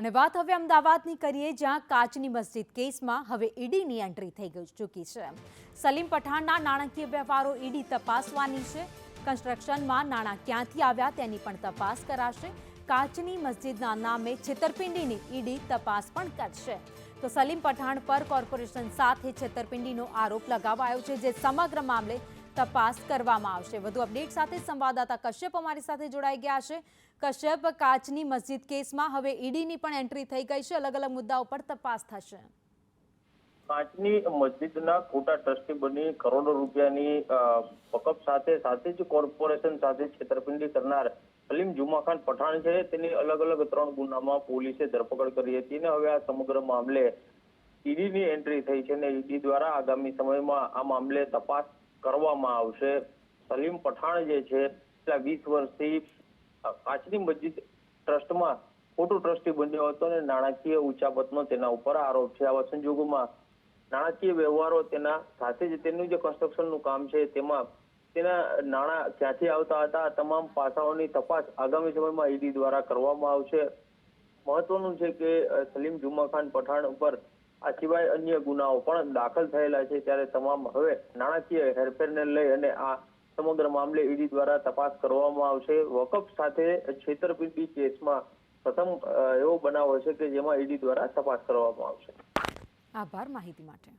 અને વાત હવે અમદાવાદની કરીએ, જ્યાં કાચની મસ્જિદ કેસમાં હવે ઈડીની એન્ટ્રી થઈ ચૂકી છે. સલીમ પઠાણના નાણાકીય વ્યવહારો ઈડી તપાસવાની છે. કન્સ્ટ્રક્શનમાં નાણાં ક્યાંથી આવ્યા તેની પણ તપાસ કરાશે. કાચની મસ્જિદના નામે છેતરપિંડીની ઈડી તપાસ પણ કરશે. તો સલીમ પઠાણ પર કોર્પોરેશન સાથે છેતરપિંડીનો આરોપ લગાવાયો છે, જે સમગ્ર મામલે તપાસ કરવામાં આવશે. વધુ અપડેટ સાથે સંવાદદાતા કશ્યપ અમારી સાથે જોડાઈ ગયા છે. કશ્યપ, કાચની મસ્જિદ કેસમાં હવે ઈડીની પણ એન્ટ્રી થઈ ગઈ છે. અલગ અલગ મુદ્દાઓ પર તપાસ થશે. કાચની મસ્જિદના ખોટા ટ્રસ્ટી બની કરોડો રૂપિયાની વકફ સાથે જ કોર્પોરેશન સાથે છેતરપિંડી કરનાર સલીમ જુમાખાન પઠાણ છે, તેની અલગ અલગ 3 ગુનામાં પોલીસે ધરપકડ કરી હતી અને હવે આ સમગ્ર મામલે ઈડીની એન્ટ્રી થઈ છે અને ઈડી દ્વારા આગામી સમયમાં આ મામલે તપાસ કરવામાં આવશે. સલીમ પઠાણ જે છે, છેલ્લા 20 વર્ષથી કાચની મસ્જિદ ટ્રસ્ટમાં ખોટું ટ્રસ્ટી બન્યો હતો અને નાણાકીય ઉચાપતનો તેના ઉપર આરોપ છે. આવા સંજોગોમાં નાણાકીય વ્યવહારો તેના સાથે જ તેનું જે કન્સ્ટ્રક્શનનું કામ છે તેમાં તેના નાણાં ક્યાંથી આવતા હતા, આ તમામ પાસાઓની તપાસ આગામી સમયમાં ઈડી દ્વારા કરવામાં આવશે. મહત્વનું છે કે સલીમ જુમાખાન પઠાણ ઉપર આ સિવાય અન્ય ગુનાઓ પણ દાખલ થયેલા છે, ત્યારે તમામ હવે નાણાકીય હેરફેરને લઈ અને આ સમગ્ર મામલે ઈડી દ્વારા તપાસ કરવામાં આવશે. વકફ સાથે છેતરપિંડી કેસમાં પ્રથમ એવો બનાવ હશે કે જેમાં ઈડી દ્વારા તપાસ કરવામાં આવશે. આભાર માહિતી માટે.